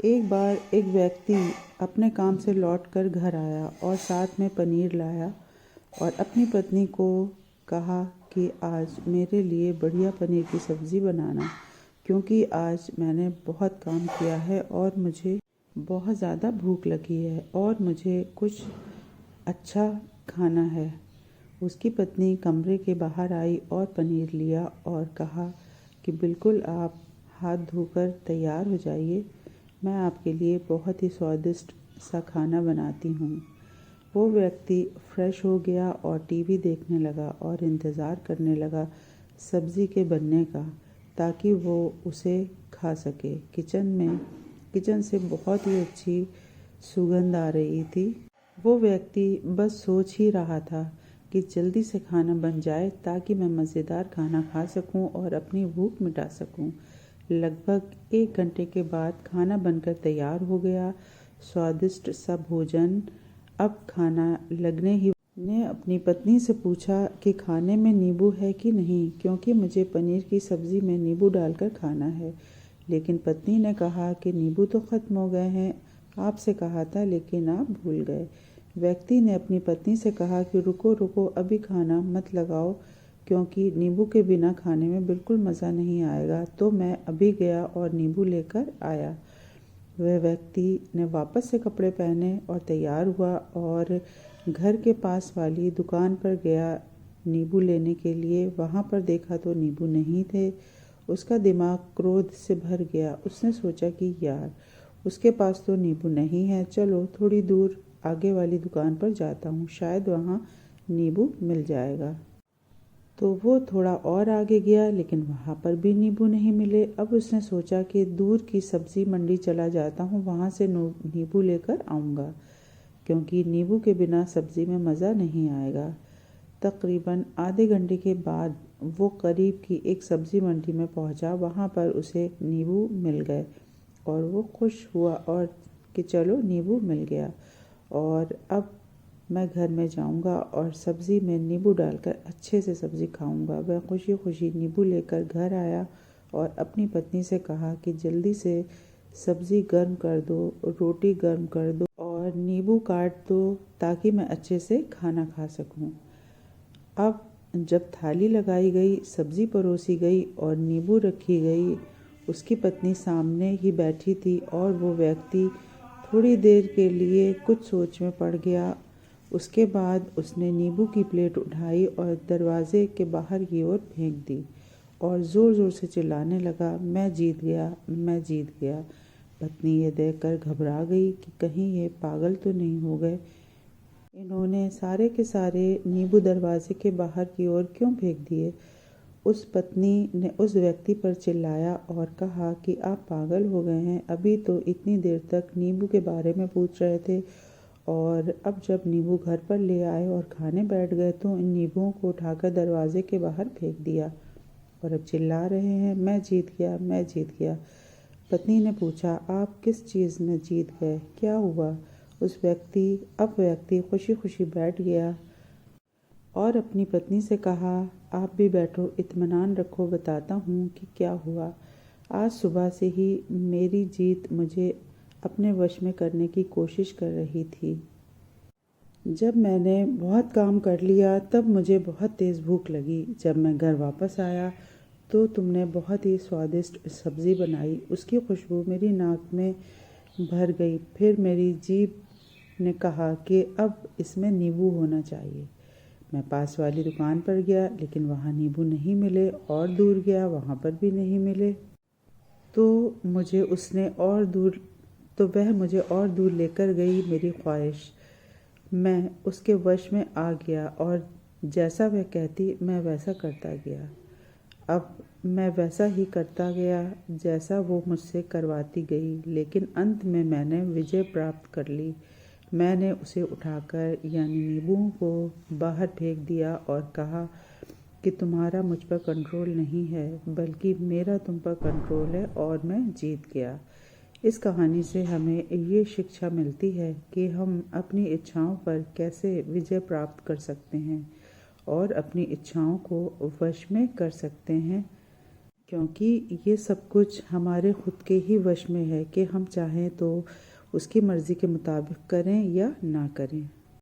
एक बार एक व्यक्ति अपने काम से लौटकर घर आया और साथ में पनीर लाया और अपनी पत्नी को कहा कि आज मेरे लिए बढ़िया पनीर की सब्ज़ी बनाना, क्योंकि आज मैंने बहुत काम किया है और मुझे बहुत ज़्यादा भूख लगी है और मुझे कुछ अच्छा खाना है। उसकी पत्नी कमरे के बाहर आई और पनीर लिया और कहा कि बिल्कुल आप हाथ धोकर तैयार हो जाइए, मैं आपके लिए बहुत ही स्वादिष्ट सा खाना बनाती हूँ। वो व्यक्ति फ्रेश हो गया और टीवी देखने लगा और इंतज़ार करने लगा सब्ज़ी के बनने का, ताकि वो उसे खा सके। किचन से बहुत ही अच्छी सुगंध आ रही थी। वो व्यक्ति बस सोच ही रहा था कि जल्दी से खाना बन जाए ताकि मैं मज़ेदार खाना खा सकूं और अपनी भूख मिटा सकूं। लगभग 1 घंटे के बाद खाना बनकर तैयार हो गया। स्वादिष्ट सा भोजन अब खाना लगने ही ने अपनी पत्नी से पूछा कि खाने में नींबू है कि नहीं, क्योंकि मुझे पनीर की सब्ज़ी में नींबू डालकर खाना है। लेकिन पत्नी ने कहा कि नींबू तो ख़त्म हो गए हैं, आपसे कहा था लेकिन आप भूल गए। व्यक्ति ने अपनी पत्नी से कहा कि रुको रुको, अभी खाना मत लगाओ, क्योंकि नींबू के बिना खाने में बिल्कुल मज़ा नहीं आएगा। तो मैं अभी गया और नींबू लेकर आया। वह व्यक्ति ने वापस से कपड़े पहने और तैयार हुआ और घर के पास वाली दुकान पर गया नींबू लेने के लिए। वहाँ पर देखा तो नींबू नहीं थे। उसका दिमाग क्रोध से भर गया। उसने सोचा कि यार, उसके पास तो नींबू नहीं है, चलो थोड़ी दूर आगे वाली दुकान पर जाता हूँ, शायद वहाँ नींबू मिल जाएगा। तो वो थोड़ा और आगे गया, लेकिन वहाँ पर भी नींबू नहीं मिले। अब उसने सोचा कि दूर की सब्ज़ी मंडी चला जाता हूँ, वहाँ से नींबू लेकर आऊँगा, क्योंकि नींबू के बिना सब्ज़ी में मज़ा नहीं आएगा। तकरीबन आधे घंटे के बाद वो करीब की एक सब्ज़ी मंडी में पहुँचा। वहाँ पर उसे नींबू मिल गए और वो खुश हुआ और कि चलो नींबू मिल गया और अब मैं घर में जाऊंगा और सब्ज़ी में नींबू डालकर अच्छे से सब्ज़ी खाऊंगा। वह खुशी खुशी नींबू लेकर घर आया और अपनी पत्नी से कहा कि जल्दी से सब्ज़ी गर्म कर दो, रोटी गर्म कर दो और नींबू काट दो ताकि मैं अच्छे से खाना खा सकूं। अब जब थाली लगाई गई, सब्ज़ी परोसी गई और नींबू रखी गई, उसकी पत्नी सामने ही बैठी थी और वो व्यक्ति थोड़ी देर के लिए कुछ सोच में पड़ गया। उसके बाद उसने नींबू की प्लेट उठाई और दरवाजे के बाहर की ओर फेंक दी और ज़ोर ज़ोर से चिल्लाने लगा, मैं जीत गया, मैं जीत गया। पत्नी ये देखकर घबरा गई कि कहीं ये पागल तो नहीं हो गए, इन्होंने सारे के सारे नींबू दरवाजे के बाहर की ओर क्यों फेंक दिए। उस पत्नी ने उस व्यक्ति पर चिल्लाया और कहा कि आप पागल हो गए हैं, अभी तो इतनी देर तक नींबू के बारे में पूछ रहे थे और अब जब नींबू घर पर ले आए और खाने बैठ गए तो इन नींबुओं को उठाकर दरवाजे के बाहर फेंक दिया और अब चिल्ला रहे हैं, मैं जीत गया, मैं जीत गया। पत्नी ने पूछा, आप किस चीज़ में जीत गए, क्या हुआ? उस व्यक्ति खुशी खुशी बैठ गया और अपनी पत्नी से कहा, आप भी बैठो, इत्मीनान रखो, बताता हूँ कि क्या हुआ। आज सुबह से ही मेरी जीत मुझे अपने वश में करने की कोशिश कर रही थी। जब मैंने बहुत काम कर लिया तब मुझे बहुत तेज़ भूख लगी। जब मैं घर वापस आया तो तुमने बहुत ही स्वादिष्ट सब्ज़ी बनाई। उसकी खुशबू मेरी नाक में भर गई। फिर मेरी जीभ ने कहा कि अब इसमें नींबू होना चाहिए। मैं पास वाली दुकान पर गया, लेकिन वहाँ नींबू नहीं मिले और दूर गया, वहाँ पर भी नहीं मिले। तो वह मुझे और दूर लेकर गई मेरी ख्वाहिश। मैं उसके वश में आ गया और जैसा वह कहती मैं वैसा करता गया। अब मैं वैसा ही करता गया जैसा वो मुझसे करवाती गई, लेकिन अंत में मैंने विजय प्राप्त कर ली। मैंने उसे उठाकर यानी नींबुओं को बाहर फेंक दिया और कहा कि तुम्हारा मुझ पर कंट्रोल नहीं है, बल्कि मेरा तुम पर कंट्रोल है और मैं जीत गया। इस कहानी से हमें ये शिक्षा मिलती है कि हम अपनी इच्छाओं पर कैसे विजय प्राप्त कर सकते हैं और अपनी इच्छाओं को वश में कर सकते हैं। क्योंकि ये सब कुछ हमारे खुद के ही वश में है कि हम चाहें तो उसकी मर्ज़ी के मुताबिक करें या ना करें।